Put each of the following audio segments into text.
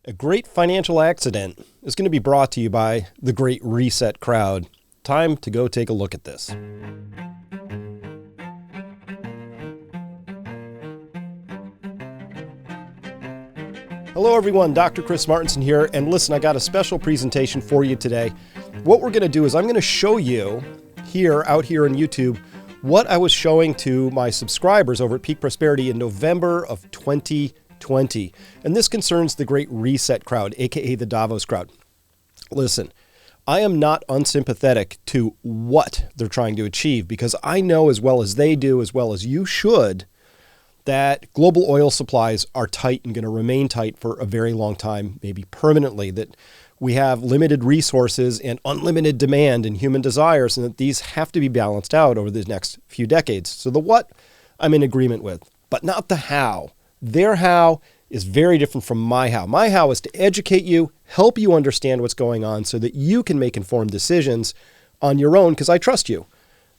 A great financial accident is going to be brought to you by the Great Reset crowd. Time to go take a look at this. Hello everyone, Dr. Chris Martenson here, and listen, I got a special presentation for you today. What we're going to do is I'm going to show you out here on YouTube what I was showing to my subscribers over at Peak Prosperity in November of 2020. And this concerns the Great Reset crowd, aka the Davos crowd. Listen, I am not unsympathetic to what they're trying to achieve because I know as well as they do, as well as you should, that global oil supplies are tight and going to remain tight for a very long time, maybe permanently, that we have limited resources and unlimited demand and human desires, and that these have to be balanced out over the next few decades. So the what, I'm in agreement with, but not the how. Their how is very different from my how. My how is to educate you, help you understand what's going on so that you can make informed decisions on your own because I trust you.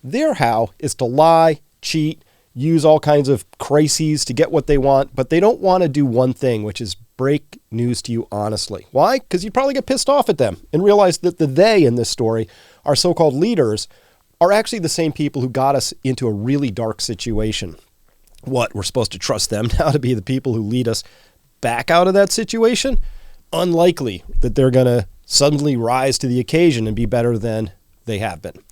Their how is to lie, cheat, use all kinds of crises to get what they want, but they don't want to do one thing, which is break news to you honestly. Why? Because you'd probably get pissed off at them and realize that the they in this story, our so-called leaders, are actually the same people who got us into a really dark situation. What, we're supposed to trust them now to be the people who lead us back out of that situation? Unlikely that they're going to suddenly rise to the occasion and be better than they have been.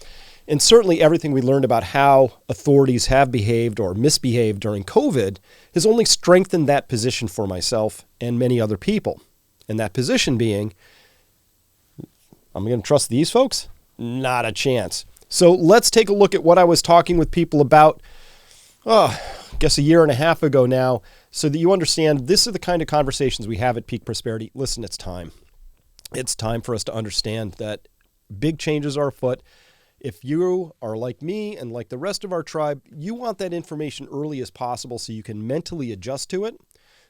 And certainly everything we learned about how authorities have behaved or misbehaved during COVID has only strengthened that position for myself and many other people. And that position being, I'm going to trust these folks? Not a chance. So let's take a look at what I was talking with people about, I guess a year and a half ago now, so that you understand this are the kind of conversations we have at Peak Prosperity. Listen, it's time. It's time for us to understand that big changes are afoot. If you are like me and like the rest of our tribe, you want that information early as possible so you can mentally adjust to it,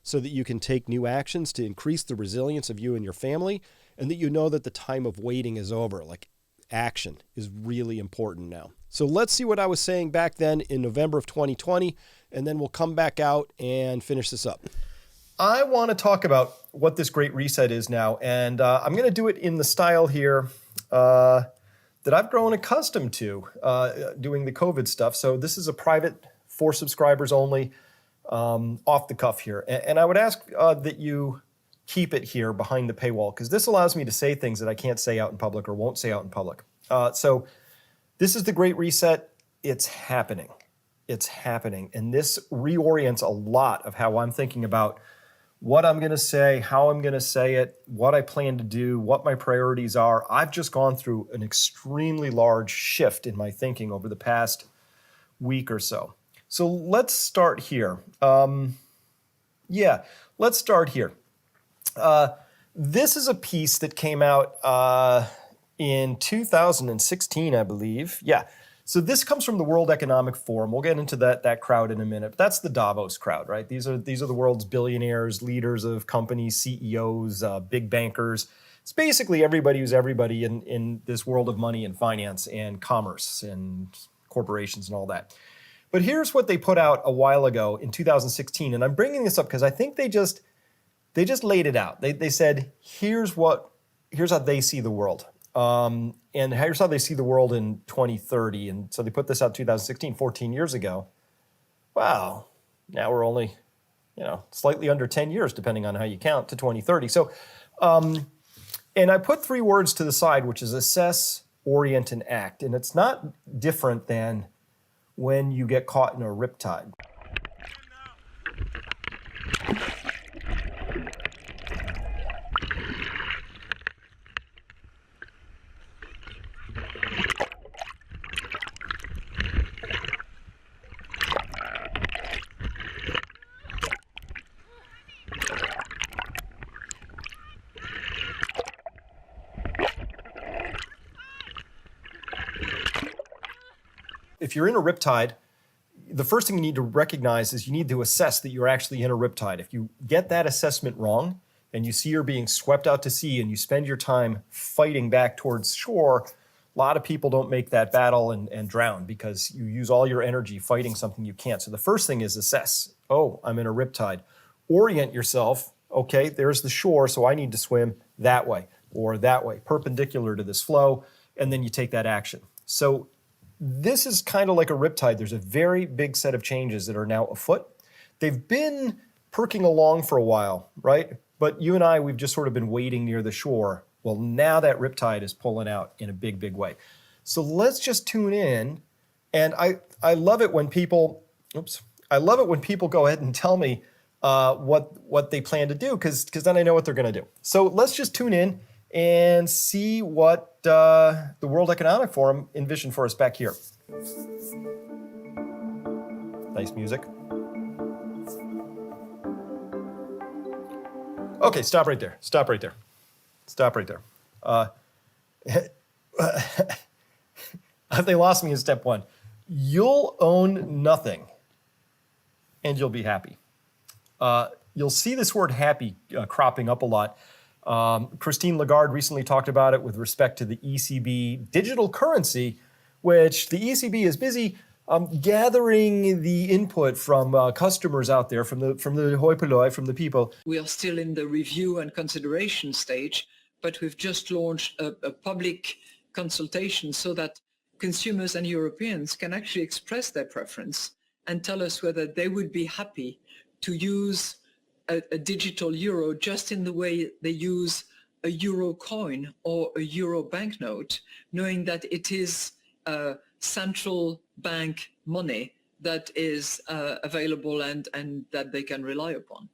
so that you can take new actions to increase the resilience of you and your family, and that you know that the time of waiting is over. Like action is really important now. So let's see what I was saying back then in November of 2020, and then we'll come back out and finish this up. I want to talk about what this Great Reset is now, and I'm going to do it in the style here that I've grown accustomed to doing the COVID stuff. So this is a private for subscribers only, off the cuff here. And I would ask that you keep it here behind the paywall because this allows me to say things that I can't say out in public or won't say out in public. So this is the Great Reset. It's happening. It's happening. And this reorients a lot of how I'm thinking about what I'm going to say, how I'm going to say it, what I plan to do, what my priorities are. I've just gone through an extremely large shift in my thinking over the past week or so. So let's start here. Let's start here. This is a piece that came out in 2016, I believe. Yeah. So this comes from the World Economic Forum. We'll get into that crowd in a minute. But that's the Davos crowd, right? These are the world's billionaires, leaders of companies, CEOs, big bankers. It's basically everybody who's everybody in this world of money and finance and commerce and corporations and all that. But here's what they put out a while ago in 2016. And I'm bringing this up because I think they just laid it out. They said, here's how they see the world. And here's how they see the world in 2030. And so they put this out in 2016, 14 years ago. Wow. Now we're only, slightly under 10 years, depending on how you count, to 2030. So, and I put three words to the side, which is assess, orient, and act. And it's not different than when you get caught in a riptide. If you're in a riptide, the first thing you need to recognize is you need to assess that you're actually in a riptide. If you get that assessment wrong and you see you're being swept out to sea and you spend your time fighting back towards shore, a lot of people don't make that battle and drown because you use all your energy fighting something you can't. So the first thing is assess. Oh, I'm in a riptide. Orient yourself Okay, there's the shore, so I need to swim that way or that way, perpendicular to this flow, and then you take that action. So this is kind of like a riptide. There's a very big set of changes that are now afoot. They've been perking along for a while, right? But you and I, we've just sort of been waiting near the shore. Well, now that riptide is pulling out in a big, big way. So let's just tune in. And I love it when people, I love it when people go ahead and tell me what they plan to do, because then I know what they're going to do. So let's just tune in and see what the World Economic Forum envisioned for us back here. Nice music. Okay, stop right there. Stop right there. Stop right there. They lost me in step one. You'll own nothing, and you'll be happy. You'll see this word happy cropping up a lot. Christine Lagarde recently talked about it with respect to the ECB digital currency, which the ECB is busy gathering the input from customers out there, from the hoi polloi, from the people. We are still in the review and consideration stage, but we've just launched a public consultation so that consumers and Europeans can actually express their preference and tell us whether they would be happy to use a digital euro just in the way they use a euro coin or a euro banknote, knowing that it is central bank money that is available and that they can rely upon.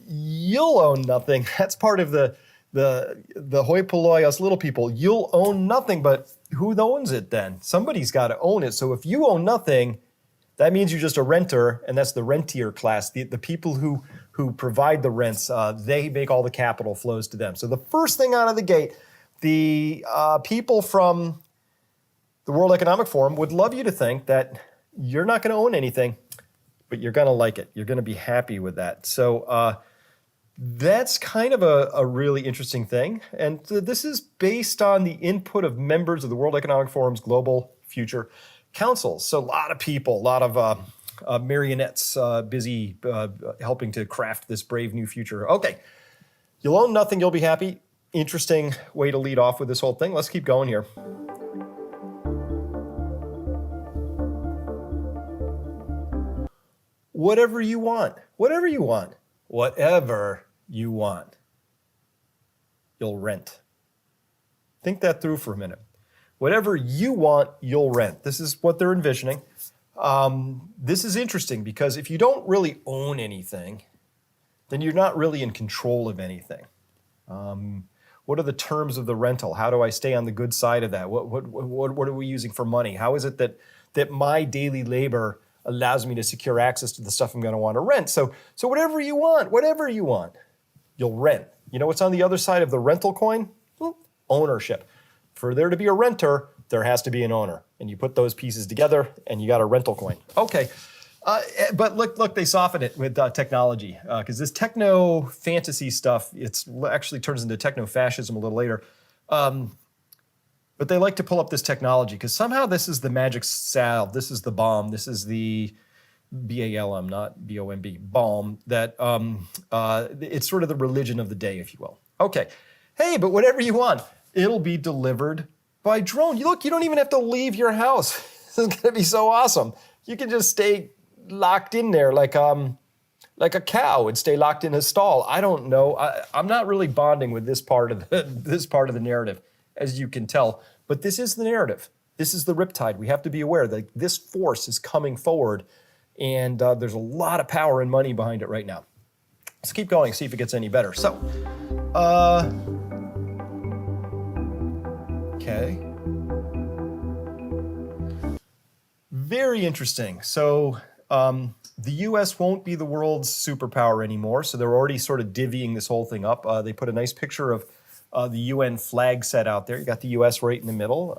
You'll own nothing. That's part of the hoi polloi, us little people. You'll own nothing, but who owns it then? Somebody's got to own it. So if you own nothing, that means you're just a renter, and that's the rentier class. The people who provide the rents, they make all the capital flows to them. So the first thing out of the gate, the people from the World Economic Forum would love you to think that you're not going to own anything, but you're going to like it. You're going to be happy with that. So that's kind of a really interesting thing. And this is based on the input of members of the World Economic Forum's Global Future Council. So a lot of people, a lot of marionettes busy helping to craft this brave new future. Okay, you'll own nothing, you'll be happy. Interesting way to lead off with this whole thing. Let's keep going here. Whatever you want, whatever you want, whatever you want, you'll rent. Think that through for a minute. Whatever you want, you'll rent. This is what they're envisioning. This is interesting because if you don't really own anything, then you're not really in control of anything. What are the terms of the rental? How do I stay on the good side of that? What are we using for money? How is it that my daily labor allows me to secure access to the stuff I'm going to want to rent? So whatever you want, you'll rent. You know what's on the other side of the rental coin? Ownership. For there to be a renter, there has to be an owner. And you put those pieces together and you got a rental coin. Okay, but look, they soften it with technology. Because this techno-fantasy stuff, it actually turns into techno-fascism a little later. But they like to pull up this technology because somehow this is the magic salve. This is the bomb. This is the BALM, not BOMB, balm. That it's sort of the religion of the day, if you will. Okay, hey, but whatever you want, it'll be delivered by drone. Look, you don't even have to leave your house. This is going to be so awesome. You can just stay locked in there like a cow would stay locked in a stall. I don't know. I'm not really bonding with this part of the narrative, as you can tell. But this is the narrative. This is the riptide. We have to be aware that this force is coming forward, and there's a lot of power and money behind it right now. Let's keep going, see if it gets any better. So, okay. Very interesting. So the U.S. won't be the world's superpower anymore, so they're already sort of divvying this whole thing up. They put a nice picture of the UN flag set out there. You got the U.S. right in the middle.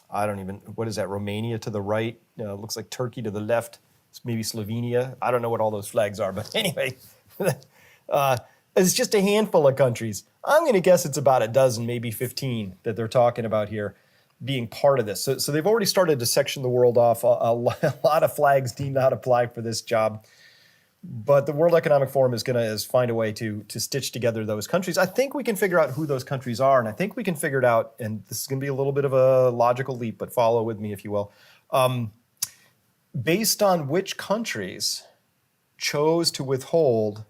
What is that, Romania to the right? Looks like Turkey to the left. It's maybe Slovenia. I don't know what all those flags are, but anyway. It's just a handful of countries. I'm going to guess it's about a dozen, maybe 15 that they're talking about here being part of this. So they've already started to section the world off. A lot of flags do not apply for this job. But the World Economic Forum is going to find a way to stitch together those countries. I think we can figure out who those countries are, and I think we can figure it out, and this is going to be a little bit of a logical leap, but follow with me if you will. Based on which countries chose to withhold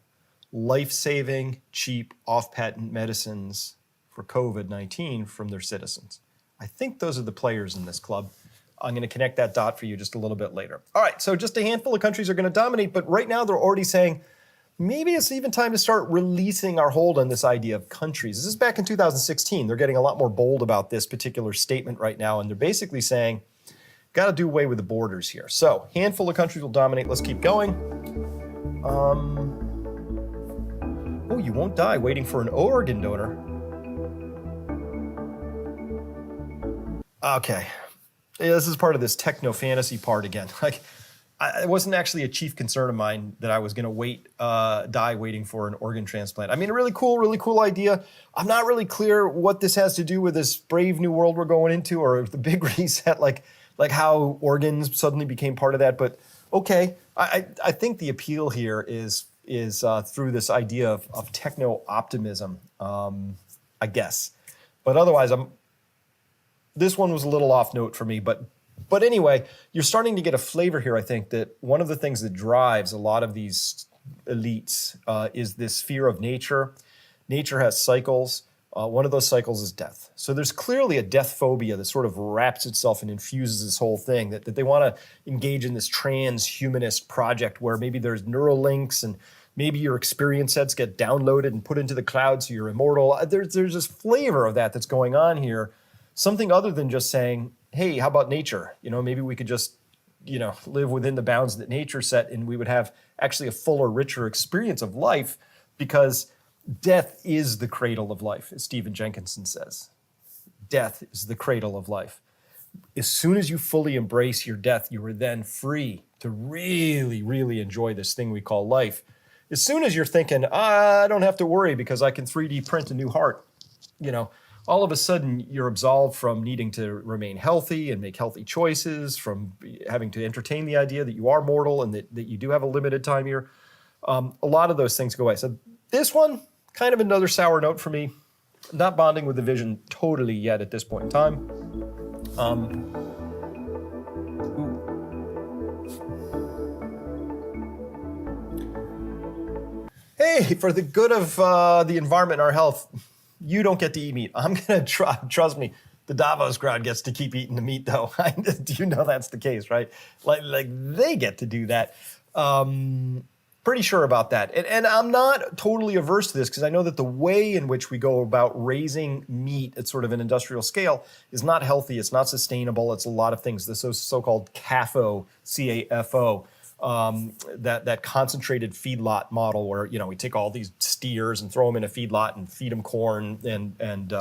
life-saving, cheap, off-patent medicines for COVID-19 from their citizens. I think those are the players in this club. I'm going to connect that dot for you just a little bit later. All right, so just a handful of countries are going to dominate, but right now they're already saying, maybe it's even time to start releasing our hold on this idea of countries. This is back in 2016. They're getting a lot more bold about this particular statement right now, and they're basically saying, got to do away with the borders here. So, handful of countries will dominate. Let's keep going. Oh, you won't die waiting for an organ donor. Okay. Yeah, this is part of this techno fantasy part again. Like, it wasn't actually a chief concern of mine that I was going to die waiting for an organ transplant. I mean, a really cool idea. I'm not really clear what this has to do with this brave new world we're going into, or the big reset, like how organs suddenly became part of that. But okay, I think the appeal here is through this idea of techno optimism, I guess. But otherwise, this one was a little off note for me, but anyway, you're starting to get a flavor here, I think, that one of the things that drives a lot of these elites is this fear of nature. Nature has cycles. One of those cycles is death. So there's clearly a death phobia that sort of wraps itself and infuses this whole thing, that they want to engage in this transhumanist project where maybe there's neural links and maybe your experience sets get downloaded and put into the cloud so you're immortal. There's this flavor of that's going on here. Something other than just saying, hey, how about nature? Maybe we could just, live within the bounds that nature set, and we would have actually a fuller, richer experience of life, because death is the cradle of life, as Stephen Jenkinson says. Death is the cradle of life. As soon as you fully embrace your death, you are then free to really, really enjoy this thing we call life. As soon as you're thinking, I don't have to worry because I can 3D print a new heart, all of a sudden you're absolved from needing to remain healthy and make healthy choices, from having to entertain the idea that you are mortal and that you do have a limited time here. A lot of those things go away. So this one, kind of another sour note for me. Not bonding with the vision totally yet at this point in time. Hey, for the good of the environment and our health, you don't get to eat meat. I'm going to trust me. The Davos crowd gets to keep eating the meat, though. Do you know that's the case, right? Like they get to do that. Pretty sure about that. And I'm not totally averse to this, because I know that the way in which we go about raising meat at sort of an industrial scale is not healthy. It's not sustainable. It's a lot of things. The so-called CAFO, C-A-F-O, that concentrated feedlot model where, we take all these steers and throw them in a feedlot and feed them corn, and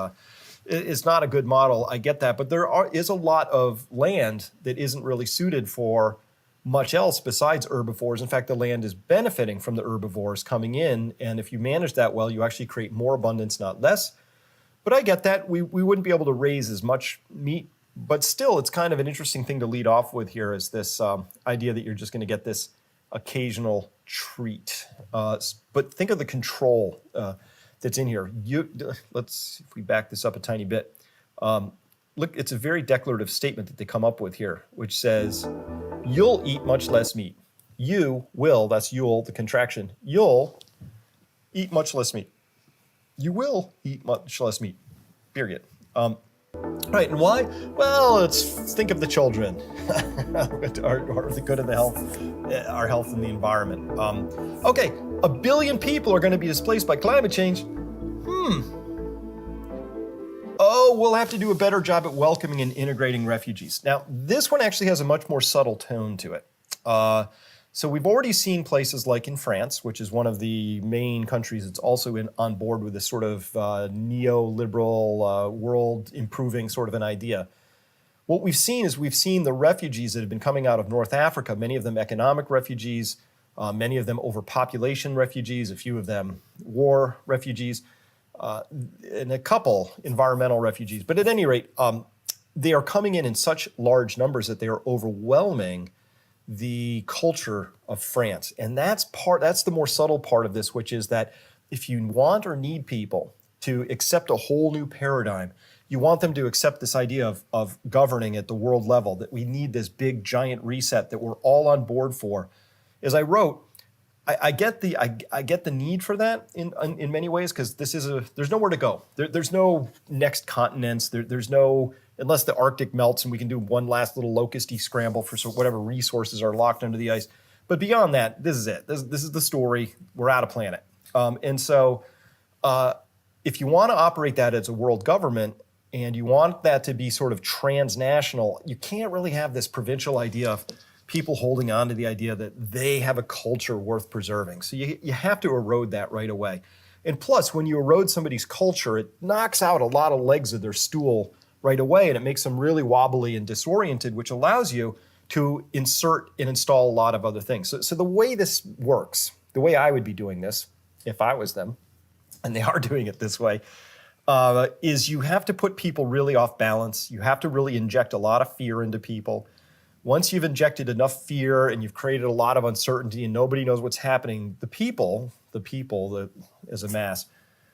it's not a good model. I get that. But is a lot of land that isn't really suited for much else besides herbivores. In fact, the land is benefiting from the herbivores coming in. And if you manage that well, you actually create more abundance, not less. But I get that. We wouldn't be able to raise as much meat. But still, it's kind of an interesting thing to lead off with here, is this idea that you're just going to get this occasional treat. But think of the control that's in here. Let's, if we back this up a tiny bit. Look, it's a very declarative statement that they come up with here, which says, you'll eat much less meat. You will, that's you'll, the contraction. You'll eat much less meat. You will eat much less meat, period. Right, and why? Well, let's think of the children, or the good of the health, our health and the environment. Okay, 1 billion people are going to be displaced by climate change. Oh, we'll have to do a better job at welcoming and integrating refugees. Now, this one actually has a much more subtle tone to it. So we've already seen places like in France, which is one of the main countries that's also on board with this sort of neoliberal, world improving sort of an idea. What we've seen is the refugees that have been coming out of North Africa, many of them economic refugees, many of them overpopulation refugees, a few of them war refugees, and a couple environmental refugees. But at any rate, they are coming in such large numbers that they are overwhelming the culture of France. And that's the more subtle part of this, which is that if you want or need people to accept a whole new paradigm, you want them to accept this idea of governing at the world level, that we need this big giant reset that we're all on board for. As I wrote, I get the need for that in many ways, because there's nowhere to go. There's no next continents. There's no, unless the Arctic melts and we can do one last little locusty scramble for whatever resources are locked under the ice. But beyond that, this is it. This is the story. We're out of planet. And so if you want to operate that as a world government and you want that to be sort of transnational, you can't really have this provincial idea of people holding on to the idea that they have a culture worth preserving. So you have to erode that right away. And plus, when you erode somebody's culture, it knocks out a lot of legs of their stool right away, and it makes them really wobbly and disoriented, which allows you to insert and install a lot of other things. So the way this works, the way I would be doing this, if I was them, and they are doing it this way, is you have to put people really off balance. You have to really inject a lot of fear into people. Once you've injected enough fear and you've created a lot of uncertainty and nobody knows what's happening, the people as a mass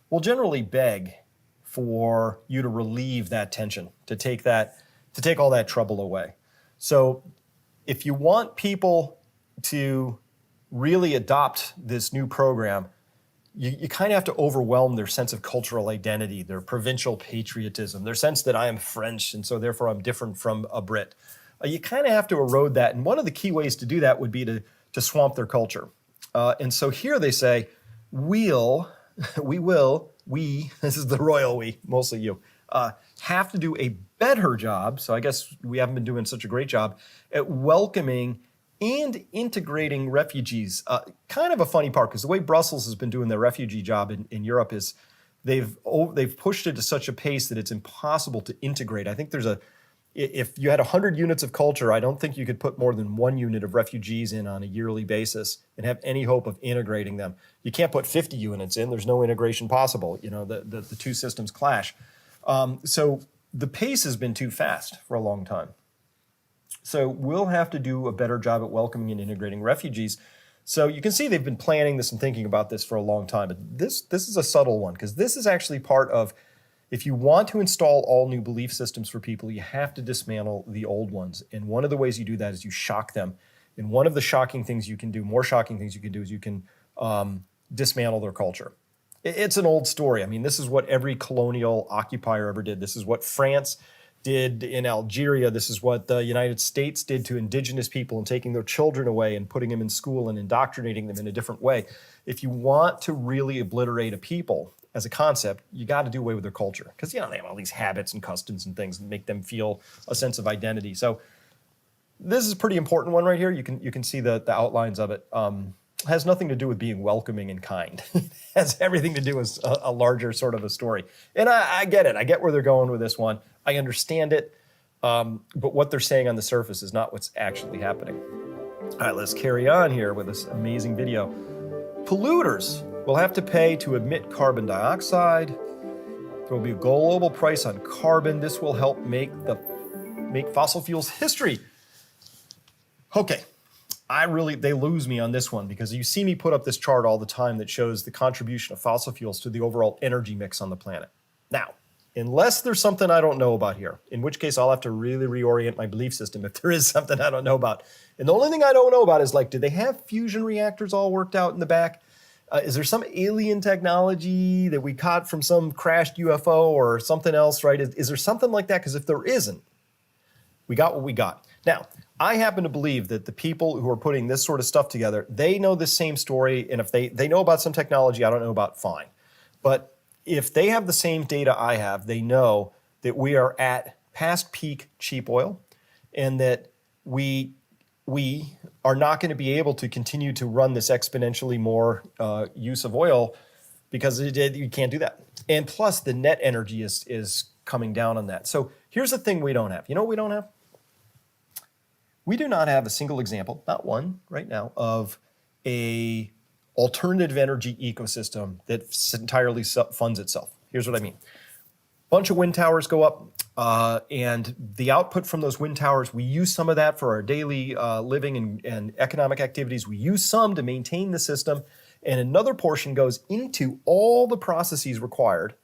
will generally beg for you to relieve that tension, to take all that trouble away. So if you want people to really adopt this new program, you kind of have to overwhelm their sense of cultural identity, their provincial patriotism, their sense that I am French and so therefore I'm different from a Brit. You kind of have to erode that. And one of the key ways to do that would be to swamp their culture. And so here they say, we, this is the royal we, mostly you, have to do a better job. So I guess we haven't been doing such a great job at welcoming and integrating refugees. Kind of a funny part, because the way Brussels has been doing their refugee job in Europe is they've pushed it to such a pace that it's impossible to integrate. I think if you had 100 units of culture, I don't think you could put more than 1 unit of refugees in on a yearly basis and have any hope of integrating them. You can't put 50 units in. There's no integration possible. The two systems clash. So the pace has been too fast for a long time. So we'll have to do a better job at welcoming and integrating refugees. So you can see they've been planning this and thinking about this for a long time. But this is a subtle one, because this is actually part of, if you want to install all new belief systems for people, you have to dismantle the old ones. And one of the ways you do that is you shock them. And one of the more shocking things you can do is you can dismantle their culture. It's an old story. I mean, this is what every colonial occupier ever did. This is what France did in Algeria. This is what the United States did to indigenous people and taking their children away and putting them in school and indoctrinating them in a different way. If you want to really obliterate a people as a concept, you got to do away with their culture, because they have all these habits and customs and things that make them feel a sense of identity. So this is a pretty important one right here. You can see the outlines of it. Has nothing to do with being welcoming and kind. It has everything to do with a larger sort of a story. And I get it. I get where they're going with this one. I understand it. But what they're saying on the surface is not what's actually happening. All right, let's carry on here with this amazing video. Polluters will have to pay to emit carbon dioxide. There will be a global price on carbon. This will help make fossil fuels history. Okay, they lose me on this one, because you see me put up this chart all the time that shows the contribution of fossil fuels to the overall energy mix on the planet. Now, unless there's something I don't know about here, in which case I'll have to really reorient my belief system if there is something I don't know about. And the only thing I don't know about is, do they have fusion reactors all worked out in the back? Is there some alien technology that we caught from some crashed UFO or something else, right? Is there something like that? Because if there isn't, we got what we got. Now, I happen to believe that the people who are putting this sort of stuff together, they know the same story. And if they know about some technology I don't know about, fine. But if they have the same data I have, they know that we are at past peak cheap oil, and that we are not going to be able to continue to run this exponentially more use of oil, because you can't do that. And plus, the net energy is coming down on that. So here's the thing we don't have. You know what we don't have? We do not have a single example, not one right now, of a alternative energy ecosystem that entirely funds itself. Here's what I mean. bunch of wind towers go up, and the output from those wind towers, we use some of that for our daily living and economic activities. We use some to maintain the system, and another portion goes into all the processes required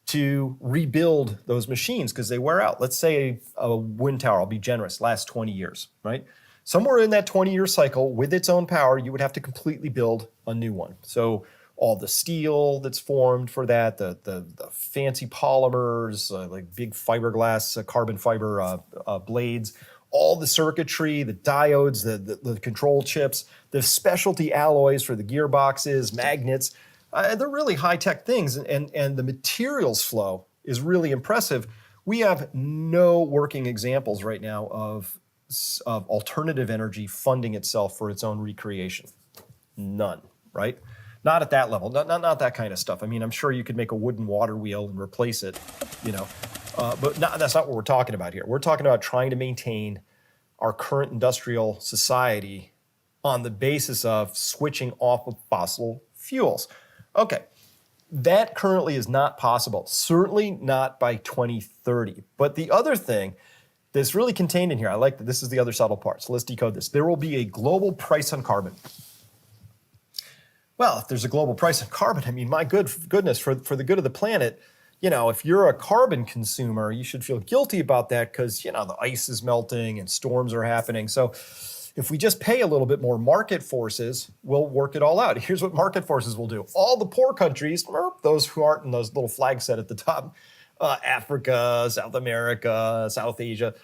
to rebuild those machines because they wear out. Let's say a wind tower, I'll be generous, lasts 20 years, right? Somewhere in that 20-year cycle with its own power, you would have to completely build a new one. So all the steel that's formed for that, the fancy polymers, like big fiberglass, carbon fiber blades, all the circuitry, the diodes, the control chips, the specialty alloys for the gearboxes, magnets. They're really high-tech things, and the materials flow is really impressive. We have no working examples right now of alternative energy funding itself for its own recreation. None, right? Not at that level, not that kind of stuff. I mean, I'm sure you could make a wooden water wheel and replace it, but that's not what we're talking about here. We're talking about trying to maintain our current industrial society on the basis of switching off of fossil fuels. Okay, that currently is not possible, certainly not by 2030. But the other thing that's really contained in here, I like that this is the other subtle part, so let's decode this. There will be a global price on carbon. Well, if there's a global price on carbon, I mean, my goodness, for the good of the planet, if you're a carbon consumer, you should feel guilty about that because, the ice is melting and storms are happening. So if we just pay a little bit more, market forces will work it all out. Here's what market forces will do. All the poor countries, those who aren't in those little flags set at the top, Africa, South America, South Asia,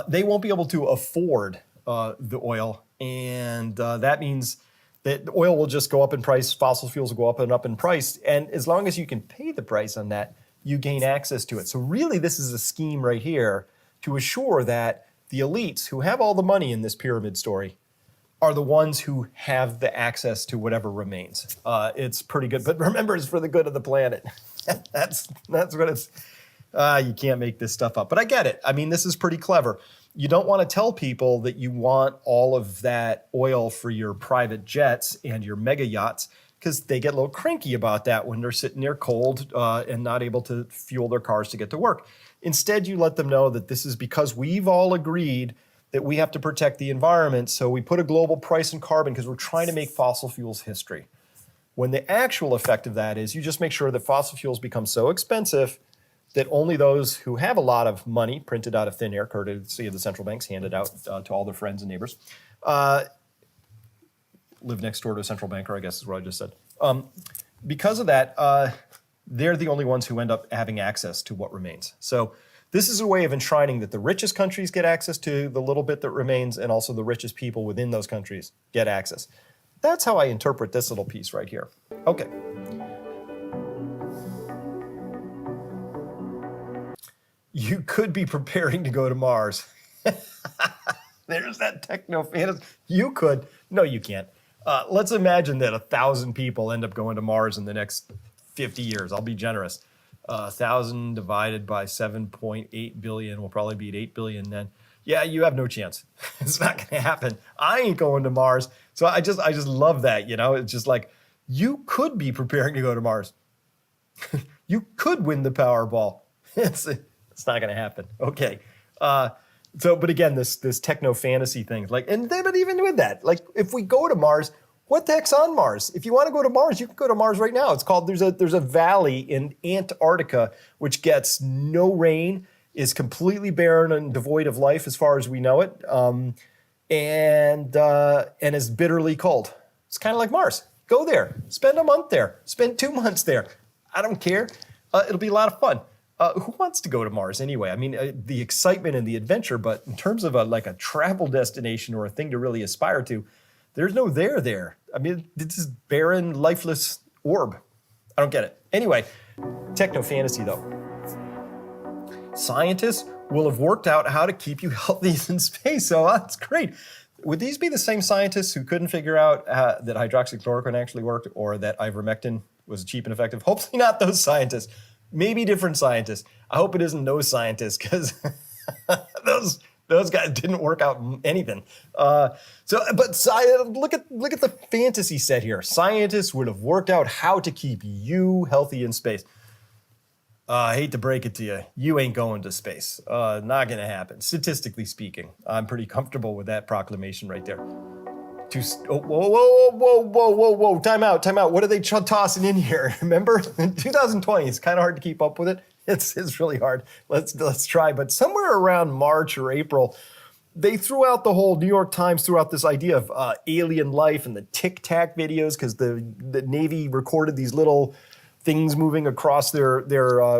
they won't be able to afford the oil. And that means that the oil will just go up in price, fossil fuels will go up in price. And as long as you can pay the price on that, you gain access to it. So really, this is a scheme right here to assure that the elites who have all the money in this pyramid story are the ones who have the access to whatever remains. It's pretty good, but remember, it's for the good of the planet. That's what it's. You can't make this stuff up, but I get it. I mean, this is pretty clever. You don't want to tell people that you want all of that oil for your private jets and your mega yachts because they get a little cranky about that when they're sitting there cold and not able to fuel their cars to get to work. Instead, you let them know that this is because we've all agreed that we have to protect the environment, so we put a global price on carbon because we're trying to make fossil fuels history. When the actual effect of that is you just make sure that fossil fuels become so expensive that only those who have a lot of money printed out of thin air, courtesy of the central banks, handed out to all their friends and neighbors, live next door to a central banker, I guess is what I just said. Because of that, they're the only ones who end up having access to what remains. So this is a way of enshrining that the richest countries get access to the little bit that remains, and also the richest people within those countries get access. That's how I interpret this little piece right here. Okay. You could be preparing to go to Mars. There's that techno fantasy. You could. No, you can't. Let's imagine that 1,000 people end up going to Mars in the next 50 years. I'll be generous. 1,000 divided by 7.8 billion will probably be at 8 billion then. Yeah, you have no chance. It's not going to happen. I ain't going to Mars. So I just love that, It's just like, you could be preparing to go to Mars. You could win the Powerball. It's not going to happen. Okay. But again, this techno fantasy thing, but even with that, if we go to Mars, what the heck's on Mars? If you want to go to Mars, you can go to Mars right now. It's called, there's a valley in Antarctica, which gets no rain, is completely barren and devoid of life as far as we know it, and is bitterly cold. It's kind of like Mars. Go there, spend a month there, spend 2 months there. I don't care. It'll be a lot of fun. Who wants to go to Mars anyway? I mean, the excitement and the adventure, but in terms of a travel destination or a thing to really aspire to, there's no there. I mean, this is barren, lifeless orb. I don't get it. Anyway, techno fantasy though. Scientists will have worked out how to keep you healthy in space, so that's great. Would these be the same scientists who couldn't figure out that hydroxychloroquine actually worked or that ivermectin was cheap and effective? Hopefully not those scientists. Maybe different scientists. I hope it isn't those scientists because those guys didn't work out anything. But look at the fantasy set here. Scientists would have worked out how to keep you healthy in space. I hate to break it to you. You ain't going to space. Not going to happen. Statistically speaking, I'm pretty comfortable with that proclamation right there. Whoa. Time out. What are they tossing in here? Remember, 2020, it's kind of hard to keep up with it. It's really hard. Let's try. But somewhere around March or April, they threw out the whole New York Times threw out this idea of alien life and the Tic Tac videos because the Navy recorded these little things moving across their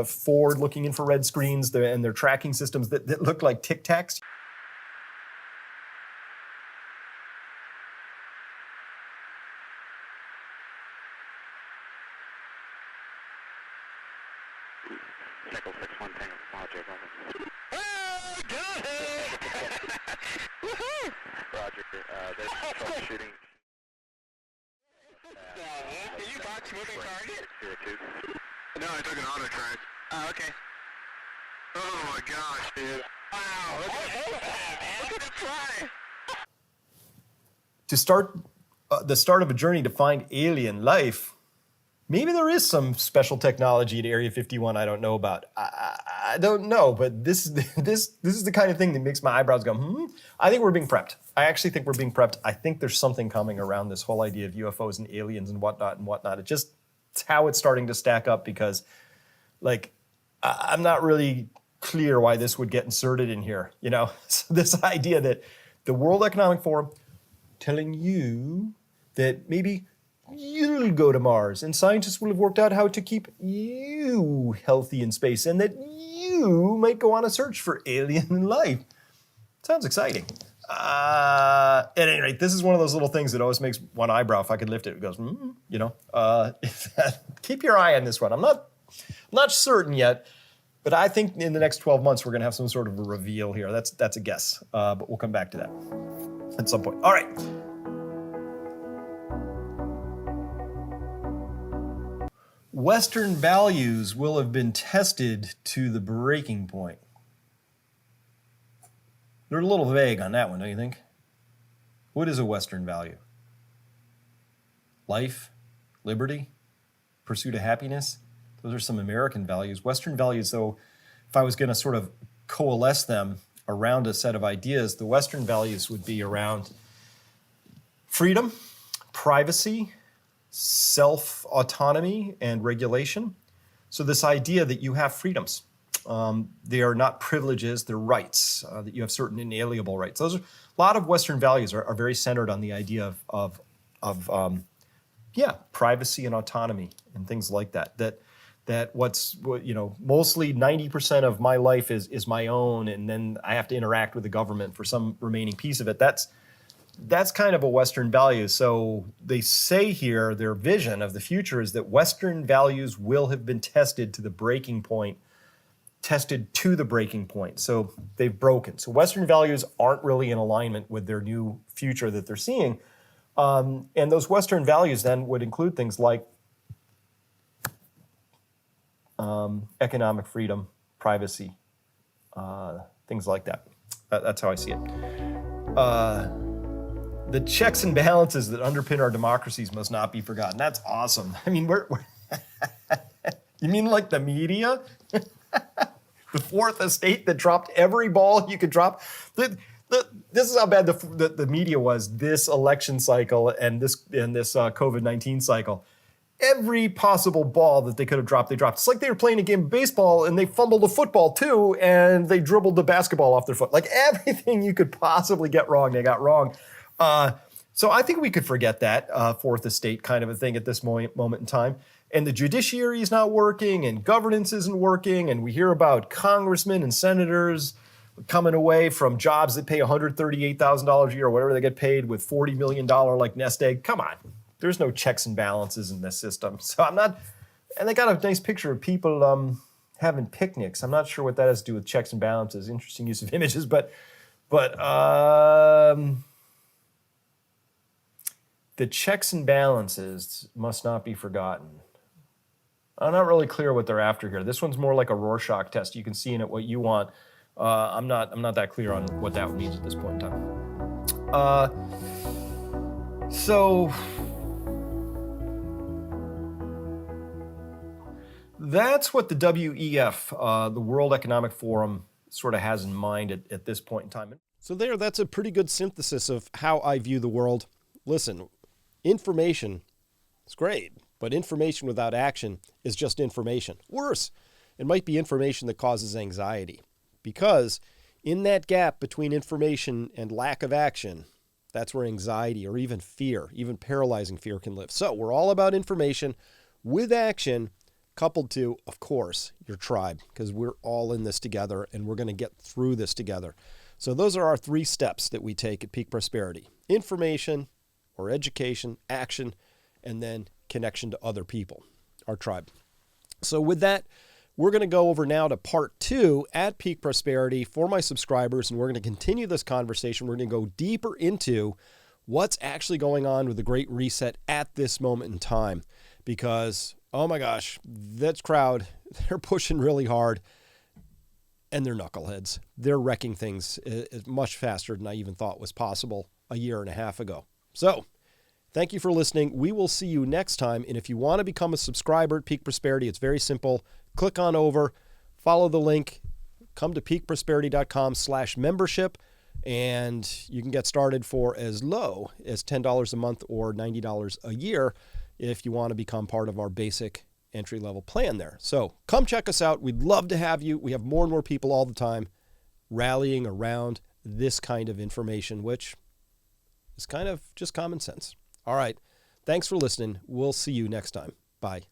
forward-looking infrared screens and their tracking systems that look like Tic Tacs. Nickel 6-1 Tango, Roger, oh, got it! Woohoo! Roger, there's troubleshooting. Are you box moving target? 02. No, I took an auto track. Oh, okay. Oh my gosh, dude. Wow, look at that, man. Look at it fly. To start the start of a journey to find alien life, maybe there is some special technology at Area 51 I don't know about. I don't know, but this is the kind of thing that makes my eyebrows go, I think we're being prepped. I actually think we're being prepped. I think there's something coming around this whole idea of UFOs and aliens and whatnot. It's how it's starting to stack up because, like, I'm not really clear why this would get inserted in here. You know, so this idea that the World Economic Forum telling you that maybe you'll go to Mars and scientists will have worked out how to keep you healthy in space and that you might go on a search for alien life. Sounds exciting. At any rate, this is one of those little things that always makes one eyebrow, if I could lift it, it goes, you know. Keep your eye on this one. I'm not certain yet, but I think in the next 12 months we're going to have some sort of a reveal here. That's a guess, but we'll come back to that at some point. All right. Western values will have been tested to the breaking point. They're a little vague on that one, don't you think? What is a Western value? Life, liberty, pursuit of happiness. Those are some American values. Western values, though, if I was going to sort of coalesce them around a set of ideas, the Western values would be around freedom, privacy, self-autonomy, and regulation. So this idea that you have freedoms. They are not privileges, they're rights, that you have certain inalienable rights. Those are, a lot of Western values are very centered on the idea of privacy and autonomy and things like that. That mostly 90% of my life is my own, and then I have to interact with the government for some remaining piece of it. That's kind of a Western value. So they say here, their vision of the future is that Western values will have been tested to the breaking point. So they've broken. So Western values aren't really in alignment with their new future that they're seeing. And those Western values then would include things like economic freedom, privacy, things like that. That's how I see it. The checks and balances that underpin our democracies must not be forgotten. That's awesome. I mean, we're you mean like the media? The fourth estate that dropped every ball you could drop. This is how bad the media was this election cycle and this COVID-19 cycle. Every possible ball that they could have dropped, they dropped. It's like they were playing a game of baseball and they fumbled a football too, and they dribbled the basketball off their foot. Like everything you could possibly get wrong, they got wrong. So I think we could forget that fourth estate kind of a thing at this moment in time. And the judiciary is not working and governance isn't working. And we hear about congressmen and senators coming away from jobs that pay $138,000 a year or whatever they get paid with $40 million like nest egg. Come on. There's no checks and balances in this system. So I'm not, and they got a nice picture of people having picnics. I'm not sure what that has to do with checks and balances. Interesting use of images, but the checks and balances must not be forgotten. I'm not really clear what they're after here. This one's more like a Rorschach test. You can see in it what you want. I'm not that clear on what that means at this point in time. So That's what the WEF, the World Economic Forum, sort of has in mind at this point in time. So that's a pretty good synthesis of how I view the world. Listen, information is great, but information without action is just information. Worse, it might be information that causes anxiety, because in that gap between information and lack of action, that's where anxiety or even fear, even paralyzing fear, can live. So we're all about information with action, coupled to, of course, your tribe, because we're all in this together and we're going to get through this together. So those are our 3 steps that we take at Peak Prosperity: information or education, action, and then connection to other people, our tribe. So with that, we're going to go over now to part 2 at Peak Prosperity for my subscribers, and we're going to continue this conversation. We're going to go deeper into what's actually going on with the Great Reset at this moment in time, because, oh my gosh, that crowd, they're pushing really hard, and they're knuckleheads. They're wrecking things much faster than I even thought was possible a year and a half ago. So thank you for listening. We will see you next time. And if you want to become a subscriber at Peak Prosperity, it's very simple. Click on over, follow the link, come to peakprosperity.com/membership, and you can get started for as low as $10 a month or $90 a year if you want to become part of our basic entry-level plan there. So come check us out. We'd love to have you. We have more and more people all the time rallying around this kind of information, which is kind of just common sense. All right. Thanks for listening. We'll see you next time. Bye.